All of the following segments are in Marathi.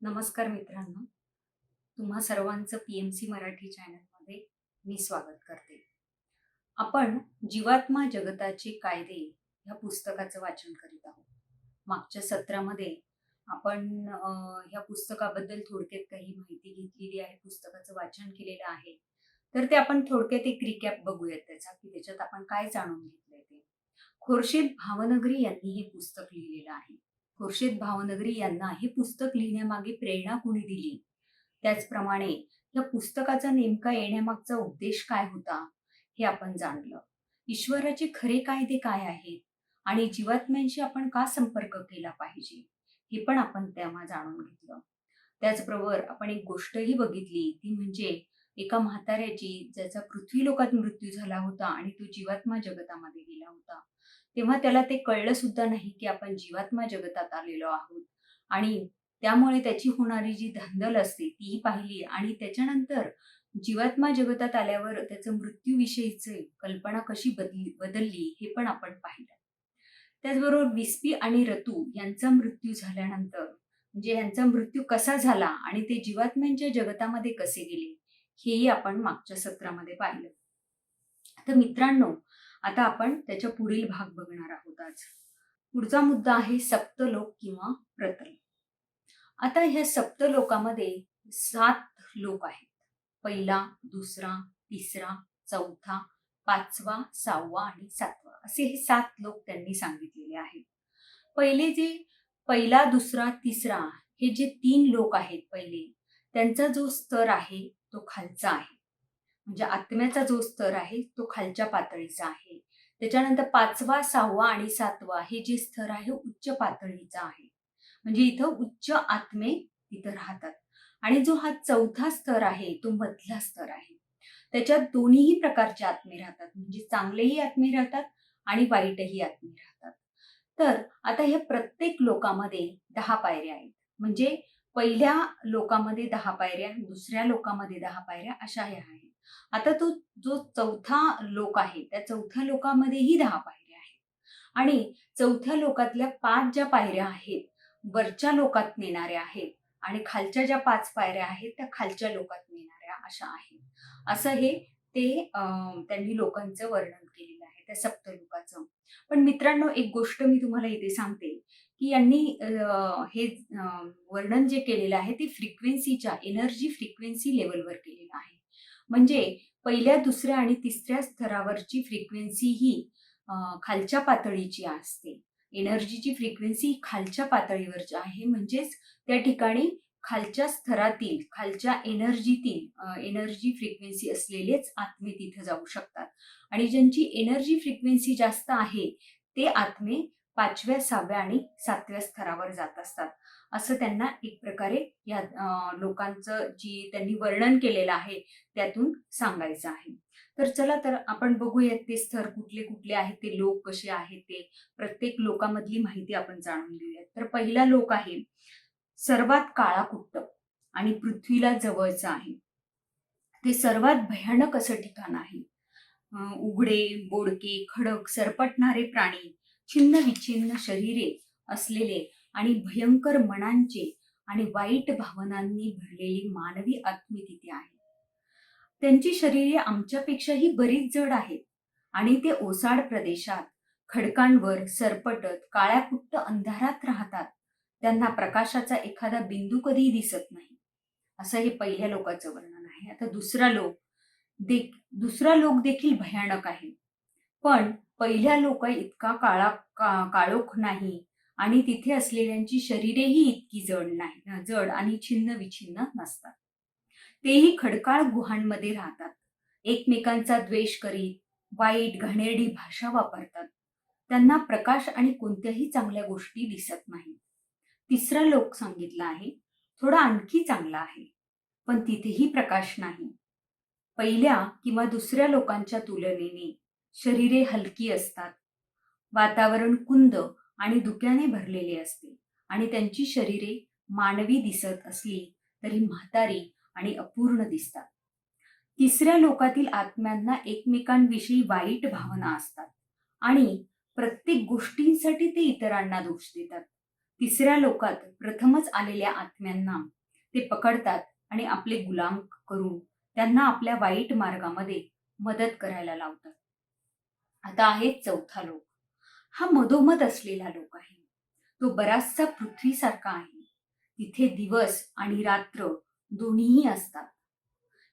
नमस्कार मित्रांनो, तुम्हा सर्वांचं पीएमसी मराठी चॅनलमध्ये मी स्वागत करते. आपण जीवात्मा जगताचे कायदे ह्या पुस्तकाचं वाचन करीत आहोत. मागच्या सत्रामध्ये आपण ह्या पुस्तकाबद्दल थोडक्यात काही माहिती घेतलेली आहे, पुस्तकाचं वाचन केलेलं आहे. तर ते आपण थोडक्यात एक रिकॅप बघूयात त्याचा, की त्याच्यात आपण काय जाणून घेतलंय ते. खुर्शीद भावनगरी यांनी हे पुस्तक लिहिलेलं आहे. खुर्शीद भावनगरी यांना हे पुस्तक लिहिण्यामागे प्रेरणा कोणी दिली, त्याचप्रमाणे या पुस्तकाचा नेमका येण्यामागचा उद्देश काय होता, हे आपण जाणलं. ईश्वराचे खरे कायदे काय आहेत आणि जीवात्म्यांशी आपण का संपर्क केला पाहिजे, हे पण आपण तेव्हा जाणून घेतलं. त्याचबरोबर आपण एक गोष्टही बघितली, ती म्हणजे एका म्हाताऱ्याची, ज्याचा पृथ्वी लोकात मृत्यू झाला होता आणि तो जीवात्मा जगतामध्ये गेला होता. तेव्हा त्याला ते कळलं सुद्धा नाही की आपण जीवात्मा जगतात आलेलो आहोत, आणि त्यामुळे त्याची होणारी जी धांदल असते तीही पाहिली, आणि त्याच्यानंतर जीवात्मा जगतात आल्यावर त्याचं मृत्यूविषयीची कल्पना कशी बदलली हे पण आपण पाहिलं. त्याचबरोबर विस्पी आणि रतू यांचा मृत्यू झाल्यानंतर, म्हणजे यांचा मृत्यू कसा झाला आणि ते जीवात्म्यांच्या जगतामध्ये कसे गेले, हेही आपण मागच्या सत्रामध्ये पाहिलं. तर मित्रांनो, आता आपण त्याच्या पुढील भाग बघणार आहोत. आज पुढचा मुद्दा आहे सप्तलोक किंवा प्रतल. आता ह्या सप्तलोकामध्ये 7 लोक आहेत. पहिला, दुसरा, तिसरा, चौथा, 5वा, 6वा आणि 7वा असे हे 7 लोक त्यांनी सांगितलेले आहेत. पहिला, दुसरा, तिसरा हे जे 3 लोक आहेत पहिले, त्यांचा जो स्तर आहे तो खालचा आहे. म्हणजे आत्म्याचा जो स्तर आहे तो खालच्या पातळीचा आहे. त्याच्यानंतर 5वा, 6वा आणि 7वा हे जे स्तर आहे उच्च पातळीचा आहे. म्हणजे इथं उच्च आत्मे तिथं राहतात. आणि जो हा चौथा स्तर आहे तो मधला स्तर आहे. त्याच्यात दोन्हीही प्रकारचे आत्मे राहतात, म्हणजे चांगलेही आत्मे राहतात आणि वाईटही आत्मे राहतात. तर आता ह्या प्रत्येक लोकामध्ये 10 पायऱ्या आहेत. म्हणजे पहिल्या लोकामध्ये 10 पायऱ्या, दुसऱ्या लोकामध्ये 10 पायऱ्या, अशा ह्या आहेत. आता तो जो चौथा लोक आहे त्या चौथ्या लोकामध्येही 10 पायऱ्या आहेत. आणि चौथ्या लोकातल्या 5 ज्या पायऱ्या आहेत वरच्या लोकात नेणाऱ्या आहेत, आणि खालच्या ज्या 5 पायऱ्या आहेत त्या खालच्या लोकात नेणाऱ्या अशा आहेत. असं हे ते त्यांनी लोकांचं वर्णन केलेलं आहे त्या सप्तलोकाचं. पण मित्रांनो, एक गोष्ट मी तुम्हाला इथे सांगते, की यांनी हे वर्णन जे केलेलं आहे ते फ्रिक्वेन्सीच्या, एनर्जी फ्रिक्वेन्सी लेवलवर केलेलं आहे. म्हणजे पहिल्या, दुसऱ्या आणि तिसऱ्या स्तरावरची फ्रिक्वेन्सी ही खालच्या पातळीची असते. एनर्जीची फ्रिक्वेन्सी खालच्या पातळीवरची आहे. म्हणजेच त्या ठिकाणी खालच्या स्तरातील, खालच्या एनर्जी फ्रिक्वेन्सी असलेलेच आत्मे तिथे जाऊ शकतात. आणि ज्यांची एनर्जी फ्रिक्वेन्सी जास्त आहे ते आत्मे 5व्या, 6व्या आणि 7व्या स्तरावर जात असतात. असं त्यांना एक प्रकारे या लोकांचं जी त्यांनी वर्णन केलेलं आहे त्यातून सांगायचं आहे. तर चला, तर आपण बघूयात ते स्तर कुठले कुठले आहेत, ते लोक कसे आहेत, ते प्रत्येक लोकामधली माहिती आपण जाणून घेऊयात. तर पहिला लोक आहे सर्वात काळा कुट्ट आणि पृथ्वीला जवळचं आहे. ते सर्वात भयानक असं ठिकाण आहे. उघडे, बोडके, खडक, सरपटणारे प्राणी, छिन्न विच्छिन्न शरीरे असलेले आणि भयंकर मनांचे आणि वाईट भावनांनी भरलेली मानवी आत्मे तिथे आहेत. त्यांची शरीरे आमच्यापेक्षाही बरीच जड आहेत आणि ते ओसाड प्रदेशात खडकांवर सरपटत काळ्या कुट्ट अंधारात राहतात. त्यांना प्रकाशाचा एखादा बिंदू कधीही दिसत नाही. असं हे पहिल्या लोकाचं वर्णन आहे. आता दुसरा लोक देखील भयानक आहे, पण पहिल्या लोक इतका काळोख नाही आणि तिथे असलेल्यांची शरीरेही इतकी जड आणि छिन्न विछिन्न नसतात. तेही खडकाळ गुहांमध्ये राहतात. एकमेकांचा द्वेष करीत वाईट घाणेरडी भाषा वापरतात. त्यांना प्रकाश आणि कोणत्याही चांगल्या गोष्टी दिसत नाही. तिसरा लोक सांगितला आहे थोडा आणखी चांगला आहे, पण तिथेही प्रकाश नाही. पहिल्या किंवा दुसऱ्या लोकांच्या तुलनेने शरीरे हलकी असतात. वातावरण कुंद आणि धुक्याने भरलेले असते आणि त्यांची शरीरे मानवी दिसत असली तरी म्हातारी आणि अपूर्ण दिसतात. तिसऱ्या लोकातील आत्म्यांना एकमेकांविषयी वाईट भावना असतात आणि प्रत्येक गोष्टींसाठी ते इतरांना दोष देतात. तिसऱ्या लोकात प्रथमच आलेल्या आत्म्यांना ते पकडतात आणि आपले गुलाम करून त्यांना आपल्या वाईट मार्गामध्ये मदत करायला लावतात. आता आहे चौथा लोक. हा मधोमध असलेला लोक आहे. तो बराचसा पृथ्वीसारखा आहे. तिथे दिवस आणि रात्र दोन्हीही असतात.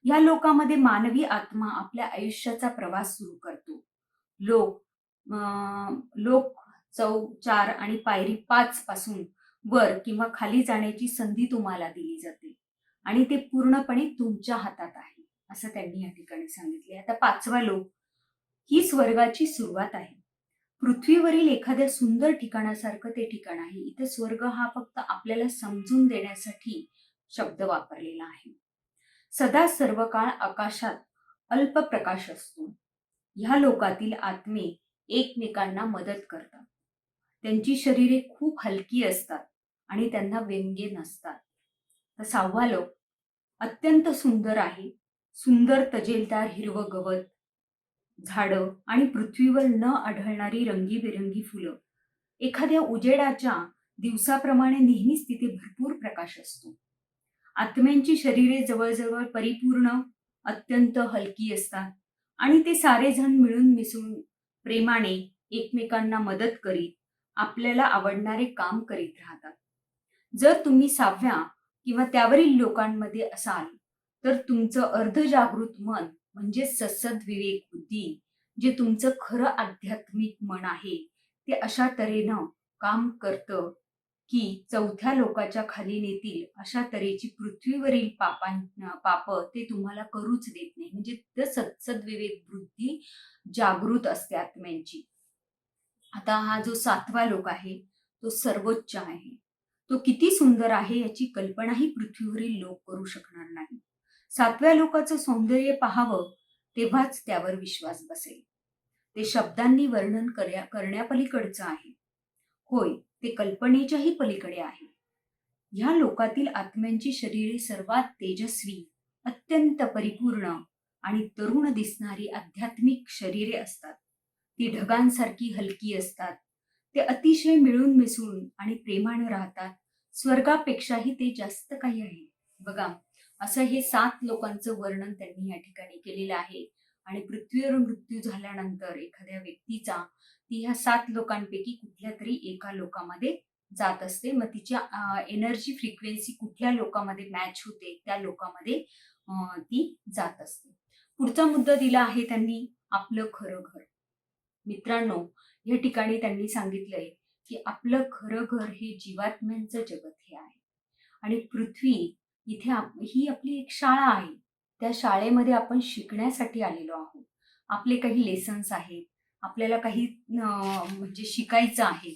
या लोकामध्ये मानवी आत्मा आपल्या आयुष्याचा प्रवास सुरू करतो. लोक लोक 4 आणि पायरी 5 पासून वर किंवा खाली जाण्याची संधी तुम्हाला दिली जाते आणि ते पूर्णपणे तुमच्या हातात आहे, असं त्यांनी या ठिकाणी सांगितले. आता 5वा लोक ही स्वर्गाची सुरुवात आहे. पृथ्वीवरील एखाद्या सुंदर ठिकाणासारखं ते ठिकाण आहे. इथे स्वर्ग हा फक्त आपल्याला समजून देण्यासाठी शब्द वापरलेला आहे. सदा सर्व काळ आकाशात अल्प प्रकाश असतो. ह्या लोकातील आत्मे एकमेकांना मदत करतात. त्यांची शरीरे खूप हलकी असतात आणि त्यांना व्यंगे नसतात. तर 6वा लोक अत्यंत सुंदर आहे. सुंदर तजेलदार हिरवं गवत, झाडं आणि पृथ्वीवर न आढळणारी रंगीबेरंगी फुलं. एखाद्या उजेडाच्या दिवसाप्रमाणे नेहमीच तिथे भरपूर प्रकाश असतो. आत्म्यांची शरीरे जवळजवळ परिपूर्ण, अत्यंत हलकी असतात आणि ते सारे जण मिळून मिसळून प्रेमाने एकमेकांना मदत करीत आपल्याला आवडणारे काम करीत राहतात. जर तुम्ही 6व्या किंवा त्यावरील लोकांमध्ये असाल तर तुमचं अर्धजागृत मन म्हणजे सद्सद विवेक बुद्धी, जे तुमचं खरं आध्यात्मिक मन आहे, ते अशा तऱ्हेनं काम करतं की चौथ्या लोकाच्या खाली नेतील अशा तऱ्हेची पृथ्वीवरील पाप ते तुम्हाला करूच देत नाही. म्हणजे सद्सद विवेक बुद्धी जागृत असते आत्म्यांची. आता हा जो 7वा लोक आहे तो सर्वोच्च आहे. तो किती सुंदर आहे याची कल्पनाही पृथ्वीवरील लोक करू शकणार नाही. 7व्या लोकाचं सौंदर्य पाहावं तेव्हाच त्यावर विश्वास बसेल. ते शब्दांनी वर्णन करण्यापलीकडचं आहे. होय, ते कल्पनेच्याही पलीकडे आहे. ह्या लोकातील आत्म्यांची शरीरे सर्वात तेजस्वी, अत्यंत परिपूर्ण आणि तरुण दिसणारी आध्यात्मिक शरीरे असतात. ती ढगांसारखी हलकी असतात. ते अतिशय मिळून मिसळून आणि प्रेमानं राहतात. स्वर्गापेक्षाही ते जास्त काही आहे. बघा, असं हे 7 लोकांचं वर्णन त्यांनी या ठिकाणी केलेलं आहे. आणि पृथ्वीवर मृत्यू झाल्यानंतर एखाद्या व्यक्तीचा ती ह्या 7 लोकांपैकी कुठल्या तरी एका लोकामध्ये जात असते. मग तिच्या एनर्जी फ्रिक्वेन्सी कुठल्या लोकामध्ये मॅच होते त्या लोकामध्ये ती जात असते. पुढचा मुद्दा दिला आहे त्यांनी, आपलं खरं घर. मित्रांनो, या ठिकाणी त्यांनी सांगितलंय की आपलं खरं घर हे जीवात्म्यांचं जगत हे आहे आणि पृथ्वी इथे ही आपली एक शाळा आहे. त्या शाळेमध्ये आपण शिकण्यासाठी आलेलो आहोत. आपले काही लेसन्स आहेत, आपल्याला काही म्हणजे शिकायचं आहे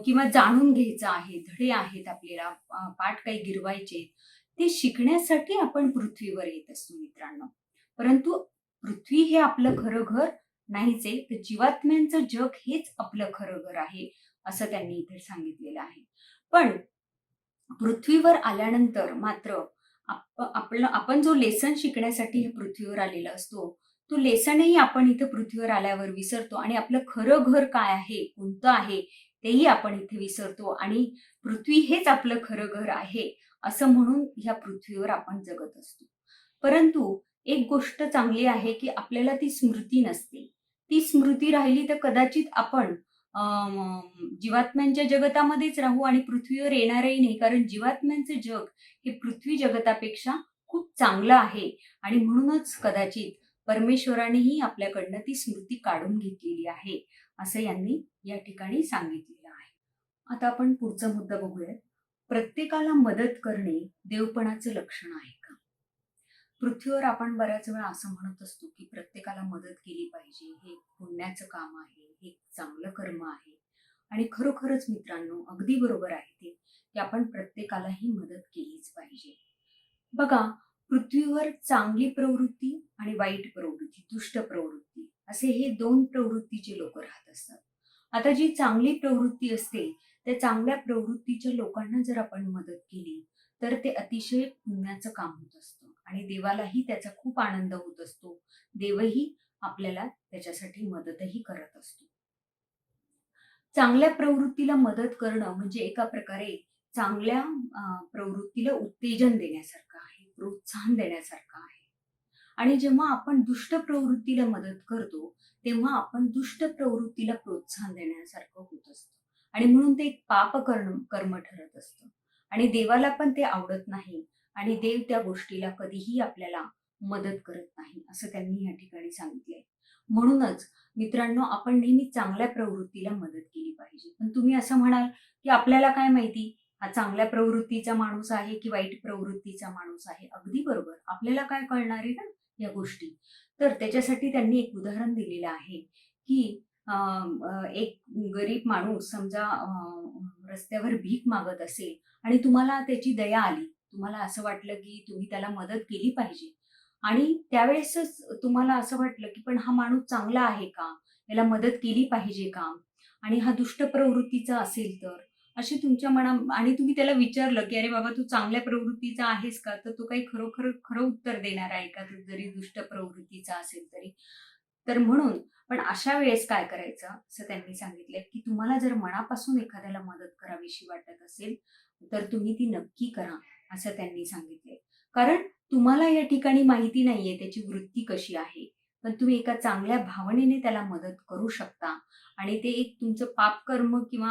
किंवा जाणून घ्यायचं आहे, धडे आहेत, आपल्याला पाठ काही गिरवायचे, ते शिकण्यासाठी आपण पृथ्वीवर येत असतो मित्रांनो. परंतु पृथ्वी हे आपलं खरं घर नाहीच आहे. तर जीवात्म्यांचं जग हेच आपलं खरं घर आहे, असं त्यांनी इथे सांगितलेलं आहे. पण पृथ्वीवर आल्यानंतर मात्र आपण जो लेसन शिकण्यासाठी पृथ्वीवर आलेला असतो, तो लेसनही आपण इथे पृथ्वीवर आल्यावर विसरतो आणि आपलं खरं घर काय आहे, कोणतं आहे, तेही आपण इथे विसरतो आणि पृथ्वी हेच आपलं खरं घर आहे असं म्हणून ह्या पृथ्वीवर आपण जगत असतो. परंतु एक गोष्ट चांगली आहे की आपल्याला ती स्मृती नसते. ती स्मृती राहिली तर कदाचित आपण जीवात्म्यांच्या जगतामध्येच राहू आणि पृथ्वीवर येणारही नाही, कारण जीवात्म्यांचे जग हे पृथ्वी जगतापेक्षा खूप चांगलं आहे आणि म्हणूनच कदाचित परमेश्वरानेही आपल्याकडनं ती स्मृती काढून घेतलेली आहे, असं यांनी या ठिकाणी सांगितलेलं आहे. आता आपण पुढचा मुद्दा बघूयात. प्रत्येकाला मदत करणे देवपणाचं लक्षण आहे का? पृथ्वीवर आपण बऱ्याच वेळा असं म्हणत असतो की प्रत्येकाला मदत केली पाहिजे, हे पुण्याचं काम आहे, हे चांगलं कर्म आहे. आणि खरोखरच मित्रांनो, अगदी बरोबर आहे ते की आपण प्रत्येकालाही मदत केलीच पाहिजे. बघा, पृथ्वीवर चांगली प्रवृत्ती आणि वाईट प्रवृत्ती, दुष्ट प्रवृत्ती, असे हे 2 प्रवृत्तीचे लोक राहत असतात. आता जी चांगली प्रवृत्ती असते त्या चांगल्या प्रवृत्तीच्या लोकांना जर आपण मदत केली तर ते अतिशय पुण्याचं काम होत असतं आणि देवालाही त्याचा खूप आनंद होत असतो. देवही आपल्याला त्याच्यासाठी मदतही करत असतो. चांगल्या प्रवृत्तीला मदत करणं म्हणजे एका प्रकारे चांगल्या प्रवृत्तीला उत्तेजन देण्यासारखं आहे, प्रोत्साहन देण्यासारखं आहे. आणि जेव्हा आपण दुष्ट प्रवृत्तीला मदत करतो, तेव्हा आपण दुष्ट प्रवृत्तीला प्रोत्साहन देण्यासारखं होत असतं. आणि म्हणून ते एक कर्म ठरत असतं. आणि देवाला पण ते आवडत नाही आणि देव त्या गोष्टीला कधीही आपल्याला मदत करत नाही, असं त्यांनी या ठिकाणी सांगितलंय. म्हणूनच मित्रांनो, आपण नेहमी चांगल्या प्रवृत्तीला मदत केली पाहिजे. पण तुम्ही असं म्हणाल, की आपल्याला काय माहिती हा चांगल्या प्रवृत्तीचा माणूस आहे की वाईट प्रवृत्तीचा माणूस आहे? अगदी बरोबर. आपल्याला काय कळणार आहे ना या गोष्टी? तर त्याच्यासाठी त्यांनी एक उदाहरण दिलेलं आहे, की एक गरीब माणूस समजा रस्त्यावर भीक मागत असेल आणि तुम्हाला त्याची दया आली. तुम्हाला असं वाटलं, की तुम्ही त्याला मदत केली पाहिजे आणि त्यावेळेसच तुम्हाला असं वाटलं, की पण हा माणूस चांगला आहे का? याला मदत केली पाहिजे का? आणि हा दुष्ट प्रवृत्तीचा असेल तर? अशी तुमच्या आणि तुम्ही त्याला विचारलं, की "अरे बाबा, तू चांगल्या प्रवृत्तीचा आहेस का?" तर तो काही खरोखर खरं उत्तर देणार आहे का? तो जरी दुष्ट प्रवृत्तीचा असेल तरी? तर म्हणून पण अशा वेळेस काय करायचं, असं त्यांनी सांगितलंय, की तुम्हाला जर मनापासून एखाद्याला मदत करावीशी वाटत असेल, तर तुम्ही ती नक्की करा, असं त्यांनी सांगितलंय. कारण तुम्हाला या ठिकाणी माहिती नाहीये त्याची वृत्ती कशी आहे. पण तुम्ही एका चांगल्या भावनेने त्याला मदत करू शकता आणि ते एक तुमचं पापकर्म किंवा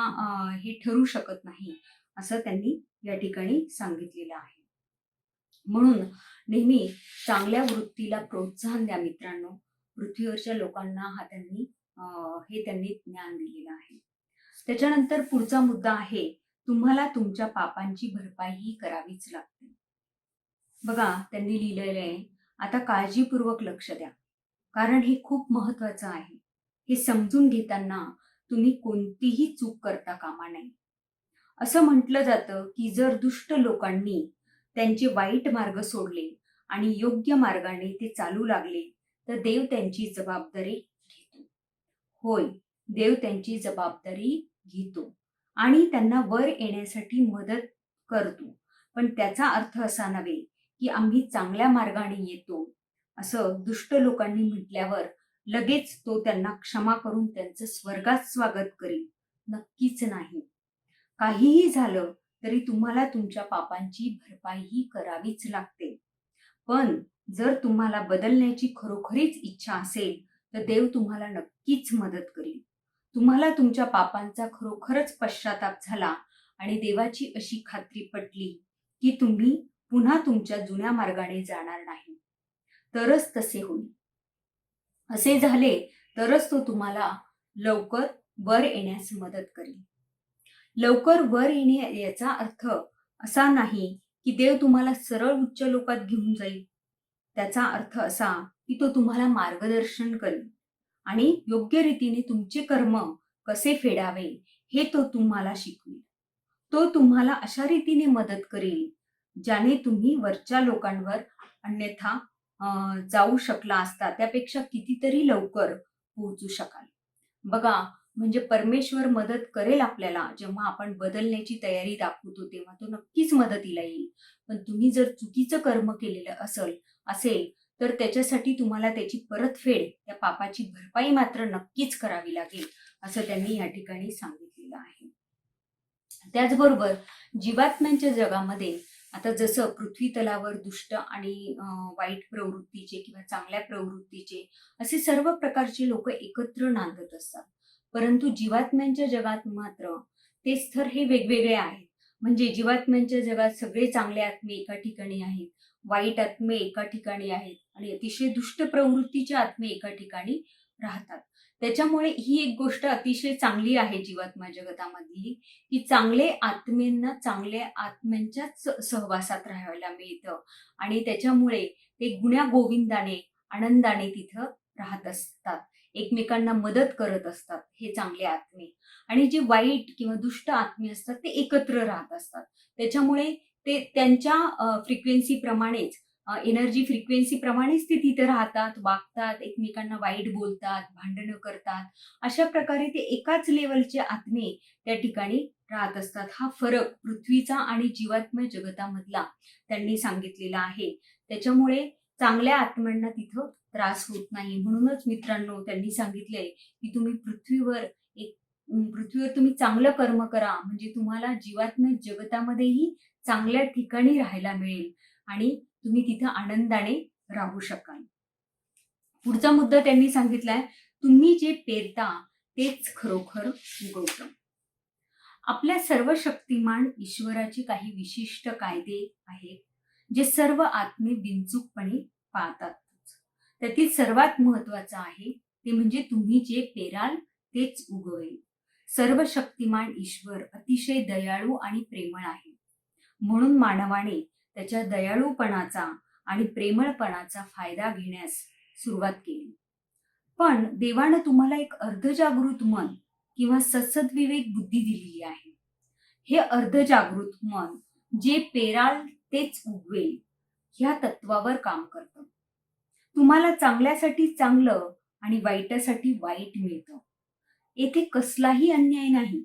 हे ठरू शकत नाही, असं त्यांनी या ठिकाणी सांगितलेलं आहे. म्हणून नेहमी चांगल्या वृत्तीला प्रोत्साहन द्या मित्रांनो. पृथ्वीवरच्या लोकांना हे त्यांनी ज्ञान दिलेलं आहे. त्याच्यानंतर पुढचा मुद्दा आहे, तुम्हाला तुमच्या पापांची भरपाईही करावीच लागते. बघा, त्यांनी लिहिलेलं आहे, आता काळजीपूर्वक लक्ष द्या. कारण हे खूप महत्वाचं आहे. हे समजून घेताना तुम्ही कोणतीही चूक करता कामा नये. असं म्हटलं जातं, की जर दुष्ट लोकांनी त्यांचे वाईट मार्ग सोडले आणि योग्य मार्गाने ते चालू लागले, तर देव त्यांची जबाबदारी घेतो. होय, देव त्यांची जबाबदारी घेतो आणि त्यांना वर येण्यासाठी मदत करतो. पण त्याचा अर्थ असा नव्हे, की आम्ही चांगल्या मार्गाने येतो, असं दुष्ट लोकांनी म्हटल्यावर लगेच तो त्यांना क्षमा करून त्यांचं स्वर्गात स्वागत करेल. नक्कीच नाही. काहीही झालं तरी तुम्हाला तुमच्या पापांची भरपाईही करावीच लागते. पण जर तुम्हाला बदलण्याची खरोखरीच इच्छा असेल, तर देव तुम्हाला नक्कीच मदत करेल. तुम्हाला तुमच्या पापांचा खरोखरच पश्चाताप झाला आणि देवाची अशी खात्री पटली, की तुम्ही पुन्हा तुमच्या जुन्या मार्गाने जाणार नाही, तरच तसे होईल. असे झाले तरच तो तुम्हाला लवकर वर येण्यास मदत करेल. लवकर वर येणे याचा अर्थ असा नाही, की देव तुम्हाला सरळ उच्च लोकात घेऊन जाईल. त्याचा अर्थ असा, की तो तुम्हाला मार्गदर्शन करेल आणि योग्य रीतीने तुमचे कर्म कसे फेडावे हे तो तुम्हाला शिकवेल. तो तुम्हाला अशा रीतीने मदत करेल, ज्याने तुम्ही वरच्या लोकांवर अन्यथा जाऊ शकला असता त्यापेक्षा कितीतरी लवकर पोहोचू शकाल. बघा, म्हणजे परमेश्वर मदत करेल आपल्याला जेव्हा आपण बदलण्याची तयारी दाखवतो तेव्हा तो नक्कीच मदतीला येईल. पण तुम्ही जर चुकीचं कर्म केलेलं असेल तर त्याच्यासाठी तुम्हाला त्याची परतफेड, त्या पापाची भरपाई मात्र नक्कीच करावी लागेल, असं त्यांनी या ठिकाणी सांगितलेलं आहे. त्याचबरोबर जीवात्म्यांच्या जगामध्ये आता जसं पृथ्वी तलावर दुष्ट आणि वाईट प्रवृत्तीचे किंवा चांगल्या प्रवृत्तीचे असे सर्व प्रकारचे लोक एकत्र नांदत असतात. परंतु जीवात्म्यांच्या जगात मात्र ते स्तर हे वेगवेगळे आहेत. म्हणजे जीवात्म्यांच्या जगात सगळे चांगले आत्मे एका ठिकाणी आहेत, वाईट आत्मे एका ठिकाणी आहेत आणि अतिशय दुष्ट प्रवृत्तीचे आत्मे एका ठिकाणी राहतात. त्याच्यामुळे ही एक गोष्ट अतिशय चांगली आहे जीवात्मा जगतामधली, की चांगले आत्म्यांना चांगल्या आत्म्यांच्याच सहवासात राहायला मिळतं आणि त्याच्यामुळे ते गुण्या गोविंदाने आनंदाने तिथं राहत असतात, एकमेकांना मदत करत असतात हे चांगले आत्मे. आणि जे वाईट किंवा दुष्ट आत्मे असतात ते एकत्र राहत असतात. त्याच्यामुळे ते त्यांच्या फ्रिक्वेन्सी प्रमाणेच, एनर्जी फ्रिक्वेन्सी प्रमाणेच ते तिथे राहतात, वागतात, एकमेकांना वाईट बोलतात, भांडणं करतात. अशा प्रकारे ते एकाच लेवलचे आत्मे त्या ठिकाणी राहत असतात. हा फरक पृथ्वीचा आणि जीवात्म जगतामधला त्यांनी सांगितलेला आहे. त्याच्यामुळे चांगल्या आत्म्यांना तिथं त्रास होत नाही. म्हणूनच मित्रांनो त्यांनी सांगितलंय, की तुम्ही पृथ्वीवर एक पृथ्वीवर तुम्ही चांगलं कर्म करा, म्हणजे तुम्हाला जीवात्म जगतामध्येही चांगल्या ठिकाणी राहायला मिळेल आणि तुम्ही तिथं आनंदाने राहू शकाल. पुढचा मुद्दा त्यांनी सांगितलाय, तुम्ही जे पेरता तेच खरोखर उगवतं. आपल्या सर्व शक्तिमान ईश्वराचे काही विशिष्ट कायदे आहेत, जे सर्व आत्मे बिनचूकपणे पाळतात. त्यातील सर्वात महत्वाचं आहे ते म्हणजे तुम्ही जे पेराल तेच उगवेल. सर्व शक्तिमान ईश्वर अतिशय दयाळू आणि प्रेमळ आहे. म्हणून मानवाने त्याच्या दयाळूपणाचा आणि प्रेमळपणाचा फायदा घेण्यास सुरुवात केली. पण देवानं तुम्हाला एक अर्धजागृत मन किंवा सद्सद्विवेक बुद्धी दिलेली आहे. हे अर्धजागृत मन जे पेराल तेच उगवेल ह्या तत्वावर काम करतं. तुम्हाला चांगल्यासाठी चांगलं आणि वाईटासाठी वाईट मिळतं. येथे कसलाही अन्याय नाही.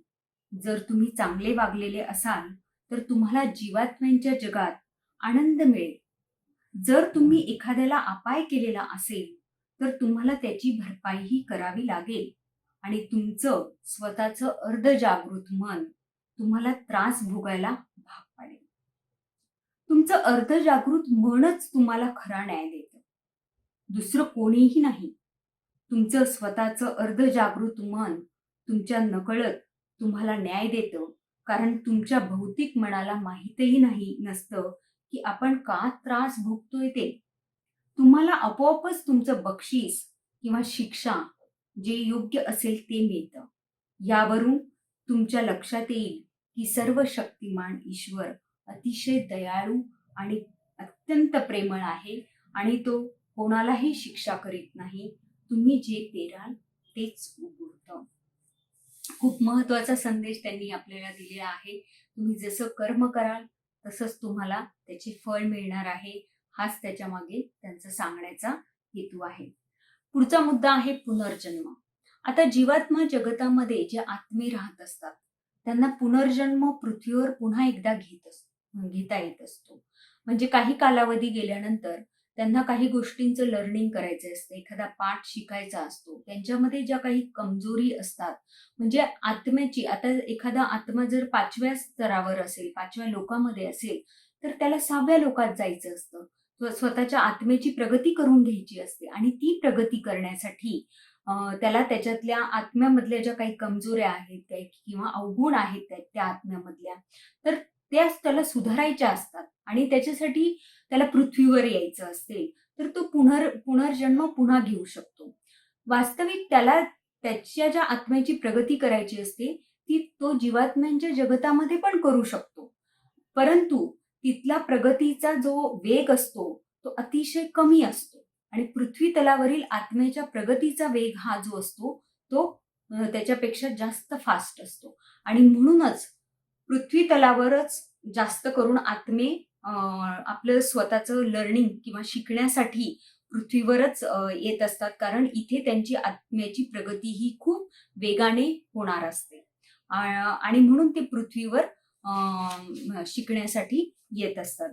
जर तुम्ही चांगले वागलेले असाल तर तुम्हाला जीवात्म्यांच्या जगात आनंद मिळेल. जर तुम्ही एखाद्याला अपाय केलेला असेल तर तुम्हाला त्याची भरपाईही करावी लागेल आणि तुमचं स्वतःचं अर्धजागृत मन तुम्हाला त्रास भोगायला भाग पाडेल. तुमचं अर्धजागृत मनच तुम्हाला खरा न्याय देतं, दुसरं कोणीही नाही. तुमचं स्वतःचं अर्धजागृत मन तुमच्या नकळत तुम्हाला न्याय देतं, कारण तुमच्या भौतिक मनाला माहीतही नसतं की आपण का त्रास भोगतोय ते. तुम्हाला आपोआपच तुमचं बक्षीस किंवा शिक्षा जे योग्य असेल ते मिळतं. यावरून तुमच्या लक्षात येईल की सर्व शक्तिमान ईश्वर अतिशय दयाळू आणि अत्यंत प्रेमळ आहे आणि तो कोणालाही शिक्षा करीत नाही. तुम्ही जे पेराल तेच उगवतं. खूप महत्वाचा संदेश त्यांनी आपल्याला दिलेला आहे. तुम्ही जसं कर्म कराल तसंच तुम्हाला त्याचे फळ मिळणार आहे. हाच त्याच्या मागे त्यांचा सांगण्याचा हेतू आहे. पुढचा मुद्दा आहे पुनर्जन्म. आता जीवात्मा जगतामध्ये जे आत्मे राहत असतात त्यांना पुनर्जन्म पृथ्वीवर पुन्हा एकदा घेता येत असतो. म्हणजे काही कालावधी गेल्यानंतर त्यांना काही गोष्टींचं लर्निंग करायचं असतं, एखादा पाठ शिकायचा असतो. त्यांच्यामध्ये ज्या काही कमजोरी असतात, म्हणजे आत्म्याची, आता एखादा आत्मा जर 5व्या स्तरावर असेल, 5व्या लोकामध्ये असेल तर त्याला 6व्या लोकात जायचं असतं. स्वतःच्या आत्म्याची प्रगती करून घ्यायची असते आणि ती प्रगती करण्यासाठी त्याला त्याच्यातल्या आत्म्यामधल्या ज्या काही कमजोऱ्या आहेत किंवा अवगुण आहेत त्या आत्म्यामधल्या, तर त्या त्याला सुधारायच्या असतात आणि त्याच्यासाठी त्याला पृथ्वीवर यायचं असते, तर तो पुनर्जन्म पुन्हा घेऊ शकतो. वास्तविक त्याला त्याच्या ज्या आत्म्याची प्रगती करायची असते ती तो जीवात्म्यांच्या जगतामध्ये पण करू शकतो, परंतु तिथला प्रगतीचा जो वेग असतो तो अतिशय कमी असतो आणि पृथ्वी तलावरील आत्म्याच्या प्रगतीचा वेग हा जो असतो तो त्याच्यापेक्षा जास्त फास्ट असतो आणि म्हणूनच पृथ्वी तलावरच जास्त करून आत्मे आपलं स्वतःचं लर्निंग किंवा शिकण्यासाठी पृथ्वीवरच येत असतात, कारण इथे त्यांची आत्म्याची प्रगती ही खूप वेगाने होणार असते आणि म्हणून ते पृथ्वीवर शिकण्यासाठी येत असतात.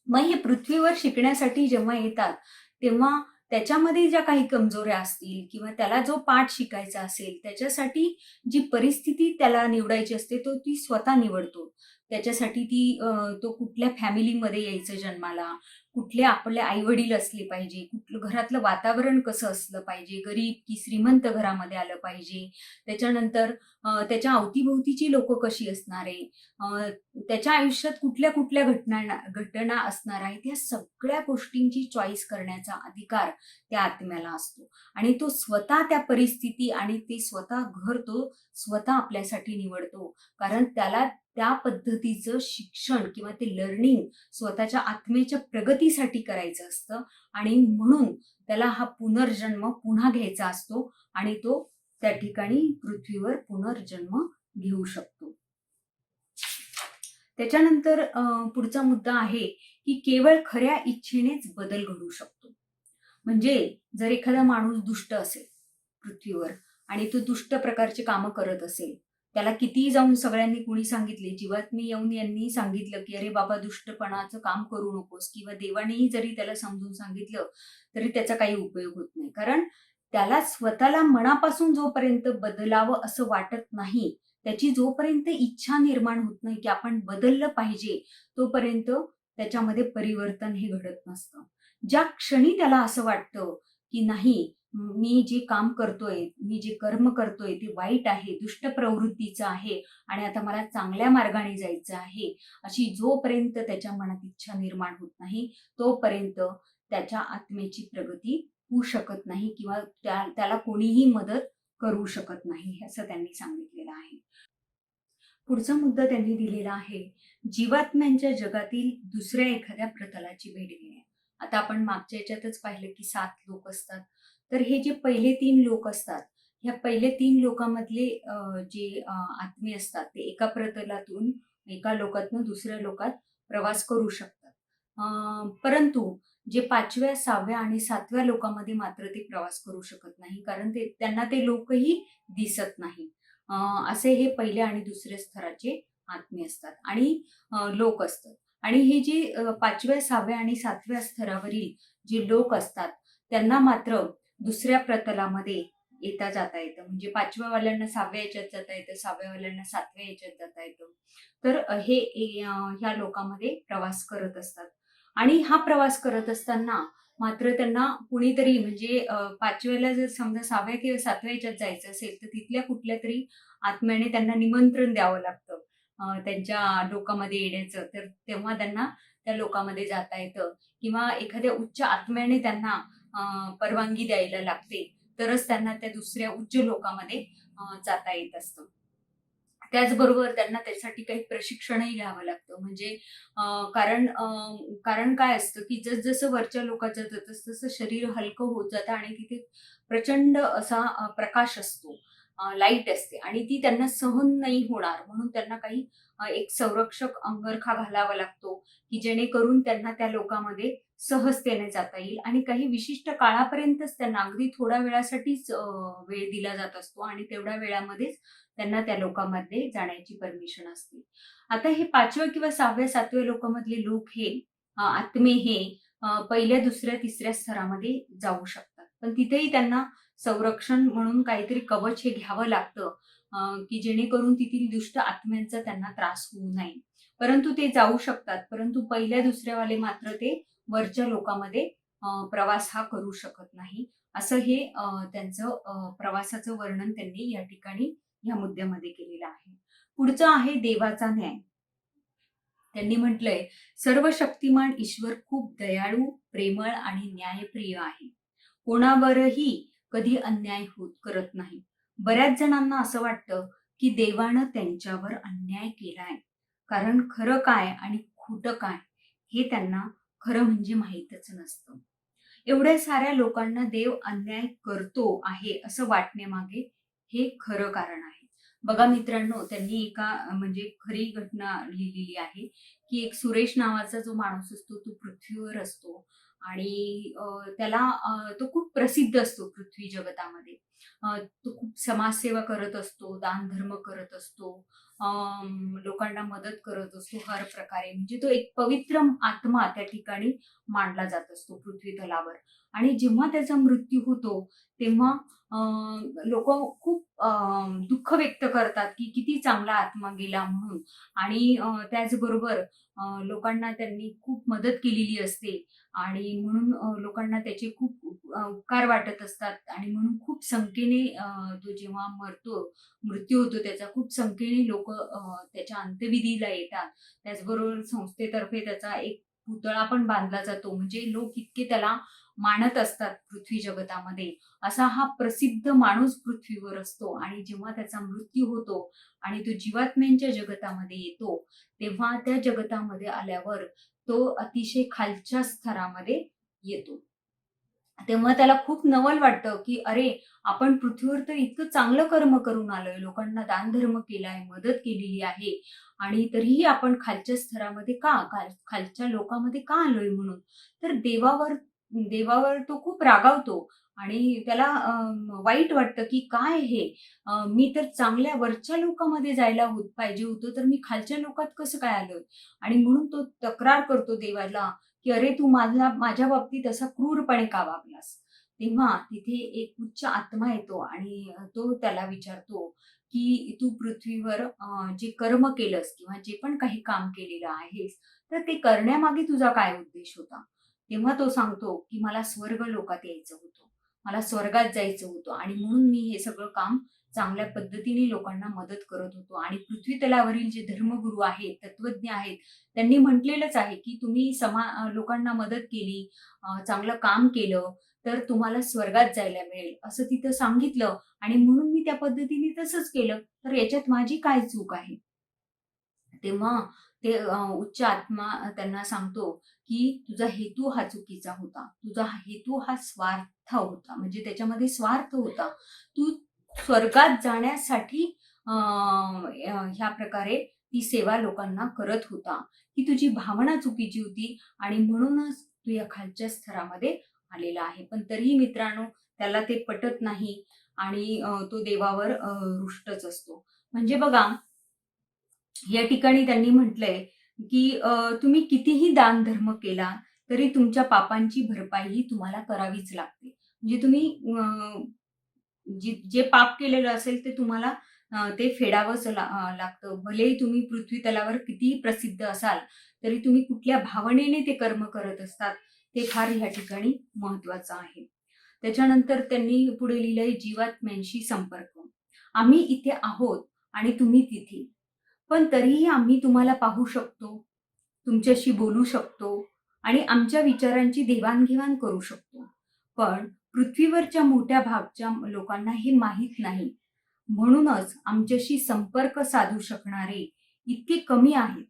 मग हे पृथ्वीवर शिकण्यासाठी जेव्हा येतात तेव्हा त्याच्यामध्ये ज्या काही कमजोऱ्या असतील किंवा त्याला जो पाठ शिकायचा असेल त्याच्यासाठी जी परिस्थिती त्याला निवडायची असते तो ती स्वतः निवडतो. त्याच्यासाठी तो कुठल्या फॅमिलीमध्ये यायचं जन्माला, कुठले आपले आई वडील असले पाहिजे, कुठलं घरातलं वातावरण कसं असलं पाहिजे, गरीब की श्रीमंत घरामध्ये आलं पाहिजे, त्याच्यानंतर त्याच्या अवतीभोवतीची लोक कशी असणार आहे, त्याच्या आयुष्यात कुठल्या कुठल्या घटना असणार आहेत, या सगळ्या गोष्टींची चॉईस करण्याचा अधिकार त्या आत्म्याला असतो आणि तो स्वतः त्या परिस्थिती आणि ते स्वतः घर तो स्वतः आपल्यासाठी निवडतो, कारण त्याला त्या पद्धतीचं शिक्षण किंवा ते लर्निंग स्वतःच्या आत्म्याच्या प्रगतीसाठी करायचं असतं आणि म्हणून त्याला हा पुनर्जन्म पुन्हा घ्यायचा असतो आणि तो त्या ठिकाणी पृथ्वीवर पुनर्जन्म घेऊ शकतो. त्याच्यानंतर पुढचा मुद्दा आहे की केवळ खऱ्या इच्छेनेच बदल घडू शकतो. म्हणजे जर एखादा माणूस दुष्ट असेल पृथ्वीवर आणि तो दुष्ट प्रकारचे कामं करत असेल, त्याला कितीही जाऊन सगळ्यांनी कुणी सांगितले, जीवात्मी येऊन यांनी सांगितलं की अरे बाबा दुष्टपणाचं काम करू नकोस, किंवा देवानेही जरी त्याला समजून सांगितलं तरी त्याचा काही उपयोग होत नाही, कारण त्याला स्वतःला मनापासून जोपर्यंत बदलावं असं वाटत नाही, त्याची जोपर्यंत इच्छा निर्माण होत नाही की आपण बदललं पाहिजे, तोपर्यंत त्याच्यामध्ये परिवर्तन हे घडत नसतं. ज्या क्षणी त्याला असं वाटतं की नाही, मी जे काम करतोय, मी जे कर्म करतोय ते वाईट आहे, दुष्ट प्रवृत्तीचं आहे आणि आता मला चांगल्या मार्गाने जायचं आहे, अशी जोपर्यंत त्याच्या मनात इच्छा निर्माण होत नाही, तोपर्यंत त्याच्या आत्मेची प्रगती होऊ शकत नाही किंवा त्याला कोणीही मदत करू शकत नाही, असं त्यांनी सांगितलेलं आहे. पुढचा मुद्दा त्यांनी दिलेला आहे, जीवात्म्यांच्या जगातील दुसऱ्या एखाद्या प्रतलाची भेट घेणे. आता आपण मागच्या याच्यातच पाहिलं की 7 लोक असतात. तर हे जे पहिले 3 लोक असतात, ह्या पहिले 3 लोकांमधले जे आत्मे असतात ते एका प्रतलातून, एका लोकातून दुसऱ्या लोकात प्रवास करू शकतात. परंतु जे 5व्या, 6व्या आणि 7व्या लोकांमध्ये मात्र ते प्रवास करू शकत नाही, कारण त्यांना ते लोकही दिसत नाही. असे हे पहिल्या आणि दुसऱ्या स्तराचे आत्मे असतात आणि लोक असतात. आणि हे जे 5व्या, 6व्या आणि 7व्या स्तरावरील जे लोक असतात, त्यांना मात्र दुसऱ्या प्रतलामध्ये येता जाता येतं. म्हणजे 5व्या वाल्यांना 6व्या याच्यात जाता येतं, 6व्या वाल्यांना 7व्या याच्यात जाता येतं. तर ह्या लोकांमध्ये प्रवास करत असतात. आणि हा प्रवास करत असताना मात्र त्यांना कुणीतरी म्हणजे 5व्याला जर समजा 6व्या किंवा 7व्या याच्यात जायचं असेल, तर तिथल्या कुठल्यातरी आत्म्याने त्यांना निमंत्रण द्यावं लागतं त्यांच्या लोकामध्ये येण्याचं. तर तेव्हा त्यांना त्या लोकामध्ये जाता येतं किंवा एखाद्या उच्च आत्म्याने त्यांना परवानगी द्यायला लागते. तरच त्यांना त्या दुसऱ्या उच्च लोकामध्ये जाता येत असतं. त्याचबरोबर त्यांना त्यासाठी काही प्रशिक्षणही घ्यावं लागतं. म्हणजे कारण काय असतं, की जसं वरच्या लोकात जातं तसं शरीर हलकं होत जातं आणि तिथे प्रचंड असा प्रकाश असतो, लाईट असते आणि ती त्यांना सहन नाही होणार. म्हणून त्यांना काही एक संरक्षक अंगरखा घालावा लागतो, की जेणेकरून त्यांना त्या लोकामध्ये सहजतेने जाता येईल आणि काही विशिष्ट काळापर्यंतच त्यांना अगदी थोड्या वेळासाठीच वेळ दिला जात असतो आणि तेवढ्या वेळामध्येच त्यांना त्या लोकांमध्ये जाण्याची परमिशन असते. आता हे 5व्या किंवा 6व्या, 7व्या लोकांमधले लोक हे आत्मे हे पहिल्या, दुसऱ्या, तिसऱ्या स्तरामध्ये जाऊ शकतात. पण तिथेही त्यांना संरक्षण म्हणून काहीतरी कवच हे घ्यावं लागतं, की जेणेकरून तेथील दुष्ट आत्म्यांचा त्यांना त्रास होऊ नये. परंतु ते जाऊ शकतात. परंतु पहिल्या, दुसऱ्यावाले मात्र ते वरच्या लोकांमध्ये प्रवास हा करू शकत नाही. असं हे त्यांचं प्रवासाचं वर्णन त्यांनी या ठिकाणी या मुद्द्यामध्ये केलेला आहे. पुढचं आहे देवाचा न्याय. त्यांनी म्हटलंय, सर्व शक्तिमान ईश्वर खूप दयाळू, प्रेमळ आणि न्यायप्रिय आहे. कोणावरही कधी अन्याय करत नाही. बऱ्याच जणांना असं वाटतं की देवानं त्यांच्यावर अन्याय केलाय, कारण खरं काय आणि खोटं काय हे त्यांना खरं म्हणजे माहीतच नसतं. एवढ्या साऱ्या लोकांना देव अन्याय करतो आहे असं वाटण्यामागे हे खरं कारण आहे. बघा मित्रांनो, त्यांनी एका म्हणजे खरी घटना लिहिलेली आहे, की एक सुरेश नावाचा जो माणूस असतो तो पृथ्वीवर असतो आणि तो खूप प्रसिद्ध असतो पृथ्वी जगतामध्ये. तो खूप समाजसेवा करत असतो, दानधर्म करत असतो, लोकांना मदत करत असतो हर प्रकारे. म्हणजे तो एक पवित्र आत्मा त्या ठिकाणी मानला जात असतो पृथ्वी तलावर. आणि जेव्हा त्याचा मृत्यू होतो तेव्हा लोक खूप दुःख व्यक्त करतात की किती चांगला आत्मा गेला म्हणून. आणि त्याचबरोबर लोकांना त्यांनी खूप मदत केलेली असते आणि म्हणून लोकांना त्याचे खूप उपकार वाटत असतात आणि म्हणून खूप संख्येने तो जेव्हा मृत्यू होतो त्याचा खूप संख्येने लोक त्याच्या अंत्यविधीला येतात. त्याचबरोबर संस्थेतर्फे त्याचा एक पुतळा पण बांधला जातो. म्हणजे लोक इतके त्याला मानत असतात पृथ्वी जगतामध्ये. असा हा प्रसिद्ध माणूस पृथ्वीवर असतो आणि जेव्हा त्याचा मृत्यू होतो आणि तो जीवात्म्यांच्या जगतामध्ये येतो, तेव्हा त्या जगतामध्ये आल्यावर तो अतिशय खालच्या स्तरामध्ये येतो. तेव्हा त्याला खूप नवल वाटतं, की अरे, आपण पृथ्वीवर तर इतकं चांगलं कर्म करून आलोय, लोकांना दानधर्म केलाय, मदत केलेली आहे आणि तरीही आपण खालच्या स्तरामध्ये का, खालच्या लोकांमध्ये का आलोय म्हणून. तर देवावर तो खूप रागावतो आणि त्याला वाईट वाटतं, की काय हे, मी तर चांगल्या वरच्या लोकांमध्ये जायला पाहिजे होतं, तर मी खालच्या लोकात कसं काय आलोय. आणि म्हणून तो तक्रार करतो देवाला, की "अरे, तू माझ्या बाबतीत असा क्रूरपणे का वागलास?" तेव्हा तिथे एक उच्च आत्मा येतो आणि तो त्याला विचारतो, की "तू पृथ्वीवर जे कर्म केलंस किंवा जे पण काही काम केलेलं आहेस, तर ते करण्यामागे तुझा काय उद्देश होता?" तेव्हा तो सांगतो, की "मला स्वर्ग लोकात यायचं होतं. मला स्वर्गात जायचं होतं आणि म्हणून मी हे सगळं काम चांगल्या पद्धतीने लोकांना मदत करत होतो आणि पृथ्वी तलावरील जे धर्मगुरू आहेत, तत्वज्ञ आहेत, त्यांनी म्हटलेलंच आहे, की तुम्ही लोकांना मदत केली, चांगलं काम केलं, तर तुम्हाला स्वर्गात जायला मिळेल, असं तिथं सांगितलं आणि म्हणून मी त्या पद्धतीने तसंच केलं. तर याच्यात माझी काय चूक आहे?" तेव्हा ते उच्च आत्मा त्यांना सांगतो, की "तुझा हेतू हा चुकीचा होता. तुझा हेतू हा स्वार्थ होता. म्हणजे त्याच्यामध्ये स्वार्थ होता. तू स्वर्गात जाण्यासाठी ह्या प्रकारे ती सेवा लोकांना करत होता. ही तुझी भावना चुकीची होती आणि म्हणूनच तू या खालच्या स्तरामध्ये आलेला आहे." पण तरीही मित्रांनो त्याला ते पटत नाही आणि तो देवावर रुष्टच असतो. म्हणजे बघा या ठिकाणी त्यांनी म्हटलंय, की तुम्ही कितीही दानधर्म केला, तरी तुमच्या पापांची भरपाई ही तुम्हाला करावीच लागते. म्हणजे तुम्ही जे पाप केलेलं असेल ते तुम्हाला ते फेडावंच लागतं. भलेही तुम्ही पृथ्वी तलावर कितीही प्रसिद्ध असाल, तरी तुम्ही कुठल्या भावनेने ते कर्म करत असतात, ते फार ह्या ठिकाणी महत्त्वाचं आहे. त्याच्यानंतर त्यांनी पुढे लिहिलंय जीवात्म्यांशी संपर्क. आम्ही इथे आहोत आणि तुम्ही तिथे. पण तरीही आम्ही तुम्हाला पाहू शकतो, तुमच्याशी बोलू शकतो आणि आमच्या विचारांची देवाणघेवाण करू शकतो. पण पृथ्वीवरच्या मोठ्या भागच्या लोकांना हे माहीत नाही. म्हणूनच आमच्याशी संपर्क साधू शकणारे इतके कमी आहेत.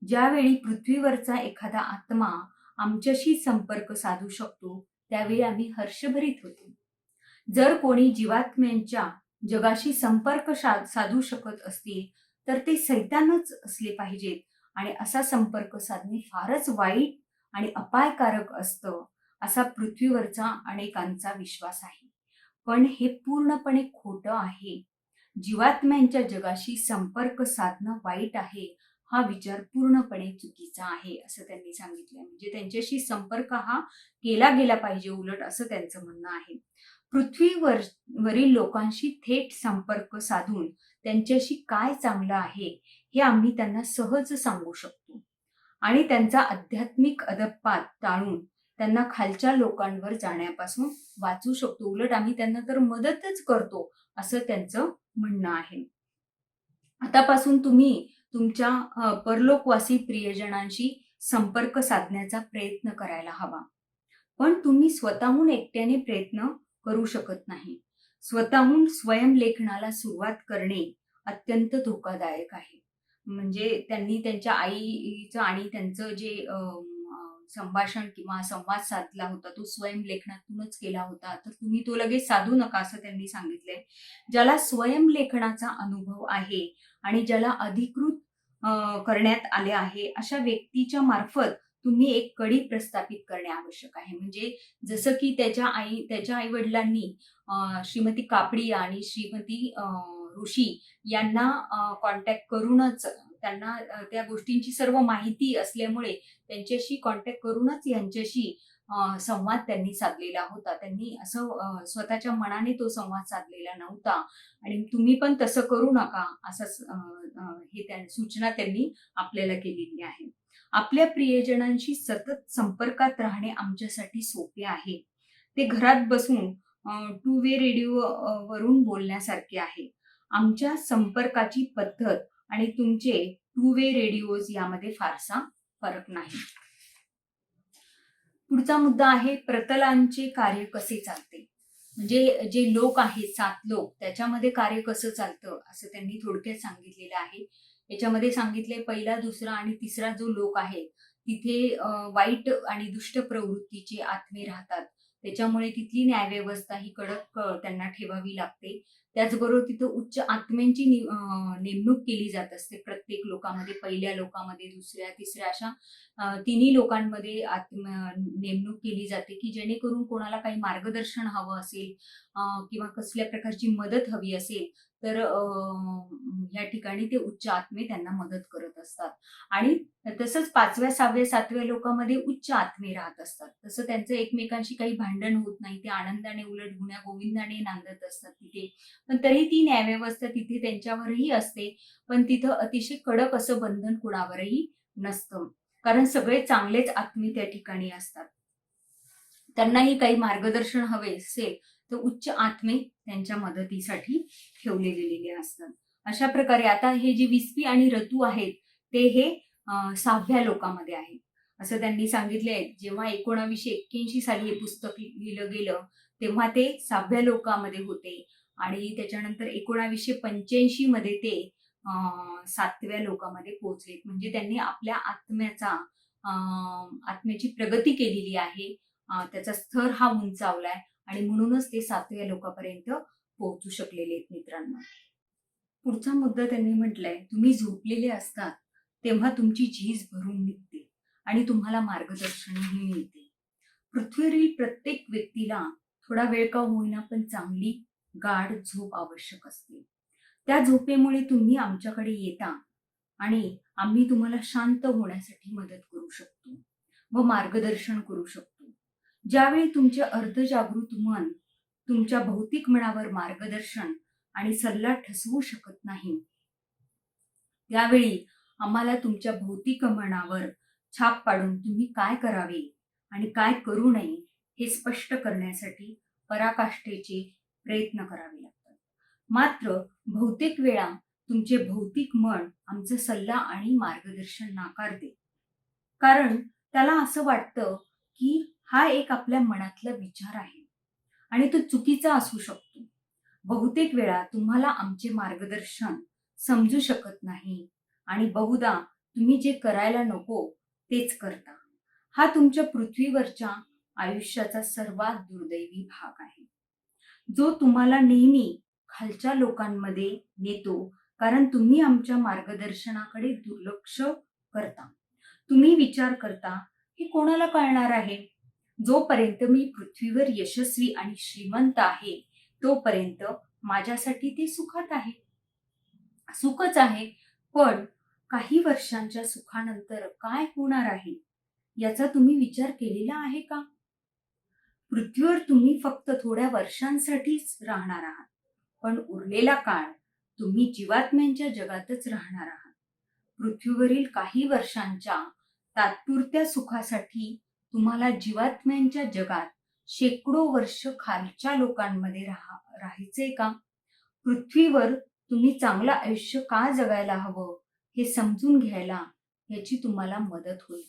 ज्यावेळी पृथ्वीवरचा एखादा आत्मा आमच्याशी संपर्क साधू शकतो, त्यावेळी आम्ही हर्षभरित होतो. जर कोणी जीवात्म्यांच्या जगाशी संपर्क साधू शकत असतील, तर ते सैतानच असले पाहिजेत आणि असा संपर्क साधणे फारच वाईट आणि अपायकारक असतं, असा पृथ्वीवरचा अनेकांचा विश्वास आहे. पण हे पूर्णपणे खोटं आहे. जीवात्म्यांच्या जगाशी संपर्क साधणं वाईट आहे, हा विचार पूर्णपणे चुकीचा आहे, असं त्यांनी सांगितलंय. म्हणजे त्यांच्याशी संपर्क हा केला गेला पाहिजे उलट असं त्यांचं म्हणणं आहे. वरील लोकांशी थेट संपर्क साधून त्यांच्याशी काय चांगलं आहे, हे आम्ही त्यांना सहज सांगू शकतो आणि त्यांचा आध्यात्मिक अधःपात टाळून त्यांना खालच्या लोकांवर जाण्यापासून वाचवू शकतो. उलट आम्ही त्यांना तर मदतच करतो, असं त्यांचं म्हणणं आहे. आतापासून तुम्ही तुमच्या परलोकवासी प्रियजनांशी संपर्क साधण्याचा प्रयत्न करायला हवा. पण तुम्ही स्वतःहून एकट्याने प्रयत्न करू शकत नाही. स्वतःहून स्वयंलेखनाला सुरुवात करणे अत्यंत धोकादायक आहे. म्हणजे त्यांनी त्यांच्या आईचं आणि त्यांचं जे संभाषण किंवा संवाद साधला होता, तो स्वयंलेखनातूनच केला होता. तर तुम्ही तो लगेच साधू नका, असं त्यांनी सांगितलंय. ज्याला स्वयंलेखनाचा अनुभव आहे आणि ज्याला अधिकृत करण्यात आले आहे, अशा व्यक्तीच्या मार्फत तुम्ही एक कडी प्रस्थापित करणे आवश्यक आहे. म्हणजे जसं की त्याच्या आई-वडिलांनी श्रीमती कापडी आणि श्रीमती ऋषी यांना कॉन्टॅक्ट करूनच त्यांना त्या गोष्टींची सर्व माहिती असल्यामुळे त्यांच्याशी कॉन्टॅक्ट करूनच यांच्याशी संवाद त्यांनी साधलेला होता. त्यांनी असं स्वतःच्या मनाने तो संवाद साधलेला नव्हता आणि तुम्ही पण तसं करू नका, असं हे सूचना त्यांनी आपल्याला केलेली आहे. आपल्या प्रियजनांशी सतत संपर्कात राहणे आमच्यासाठी सोपे आहे. ते घरात बसून टू वे रेडिओ वरून बोलण्यासारखे आहे. आमच्या संपर्काची पद्धत आणि तुमचे टू वे रेडिओज यामध्ये फारसा फरक नाही. पुढचा मुद्दा आहे प्रतलांचे कार्य कसे चालते. म्हणजे जे लोक आहेत 7 लोक त्याच्यामध्ये कार्य कसं चालतं असं त्यांनी थोडक्यात सांगितलेलं आहे. याच्यामध्ये सांगितले पहिला, दुसरा आणि तिसरा जो लोक आहे तिथे वाईट आणि दुष्ट प्रवृत्तीचे आत्मे राहतात. त्याच्यामुळे तिथली न्यायव्यवस्था ही कडक त्यांना ठेवावी लागते. त्याचबरोबर तिथं उच्च आत्म्यांची नेमणूक केली जात असते प्रत्येक लोकांमध्ये. पहिल्या लोकांमध्ये, दुसऱ्या, तिसऱ्या अशा तिन्ही लोकांमध्ये नेमणूक केली जाते, की जेणेकरून कोणाला काही मार्गदर्शन हवं असेल किंवा कसल्या प्रकारची मदत हवी असेल तर या ठिकाणी ते उच्च आत्मे त्यांना मदत करत असतात. आणि तसंच 5व्या, 6व्या, 7व्या लोकांमध्ये उच्च आत्मे राहत असतात. तसं त्यांचं एकमेकांशी काही भांडण होत नाही. ते आनंदाने उलट गुण्या गोविंदाने नांदत असतात तिथे. पण तरी ती न्यायव्यवस्था तिथे त्यांच्यावरही असते. पण तिथं अतिशय कडक असं बंधन कुणावरही नसतं. कारण सगळे चांगलेच आत्मे त्या ठिकाणी असतात. त्यांनाही काही मार्गदर्शन हवे असेल तर उच्च आत्मे त्यांच्या मदतीसाठी ठेवले गेलेले असतात. अशा प्रकारे आता हे जे विस्पी आणि ऋतू आहेत ते हे 6व्या लोकामध्ये आहेत असं त्यांनी सांगितले आहे. जेव्हा 1981 साली हे पुस्तक लिहिलं गेलं तेव्हा ते 6व्या लोकामध्ये होते आणि त्याच्यानंतर 1985 मध्ये ते 7व्या लोकामध्ये पोहोचले. म्हणजे त्यांनी आपल्या आत्म्याची प्रगती केलेली आहे. त्याचा स्तर हा उंचावलाय आणि म्हणूनच ते 7व्या लोकापर्यंत पोहोचू शकलेले आहेत मित्रांनो. पुढचा मुद्दा त्यांनी म्हटलाय, तुम्ही झोपलेले असतात तेव्हा तुमची झीज भरून निघते आणि तुम्हाला मार्गदर्शनही मिळते. पृथ्वीवरील प्रत्येक व्यक्तीला थोडा वेळ का होईना पण चांगली गाढ झोप आवश्यक असते. त्या झोपेमुळे तुम्ही आमच्याकडे येता आणि आम्ही तुम्हाला शांत होण्यासाठी मदत करू शकतो व मार्गदर्शन करू शकतो. ज्यावेळी तुमचे अर्धजागृत मन तुमच्या भौतिक मनावर मार्गदर्शन आणि सल्ला ठसवू शकत नाही, त्यावेळी आम्हाला तुमच्या भौतिक मनावर छाप पाडून तुम्ही काय करावे आणि काय करू नये हे स्पष्ट करण्यासाठी पराकाष्ठेचे प्रयत्न करावे लागतात. मात्र बहुतेक वेळा तुमचे भौतिक मन आमचा सल्ला आणि मार्गदर्शन नाकारते. कारण त्याला असं वाटतं की हा एक आपल्या मनातला विचार आहे आणि तो चुकीचा असू शकतो. बहुतेक वेळा तुम्हाला आमचे मार्गदर्शन समजू शकत नाही आणि बहुधा तुम्ही जे करायला नको तेच करता. हा तुमच्या पृथ्वीवरच्या आयुष्याचा सर्वात दुर्दैवी भाग आहे, जो तुम्हाला नेहमी खालच्या लोकांमध्ये नेतो. कारण तुम्ही आमच्या मार्गदर्शनाकडे दुर्लक्ष करता. तुम्ही विचार करता हे कोणाला कळणार आहे. जोपर्यंत मी पृथ्वीवर यशस्वी आणि श्रीमंत आहे तोपर्यंत माझ्यासाठी ते सुखच आहे. पण काही वर्षांच्या सुखानंतर काय होणार आहे याचा तुम्ही विचार केलेला आहे का? पृथ्वीवर तुम्ही फक्त थोड्या वर्षांसाठीच राहणार आहात, पण उरलेला काळ तुम्ही जीवात्म्यांच्या जगातच राहणार आहात. पृथ्वीवरील काही वर्षांच्या तात्पुरत्या सुखासाठी तुम्हाला जीवात्म्यांच्या जगात शेकडो वर्ष खालच्या लोकांमध्ये राहायचे का? पृथ्वीवर तुम्ही चांगलं आयुष्य का जगायला हवं हे समजून घ्यायला याची तुम्हाला मदत होईल.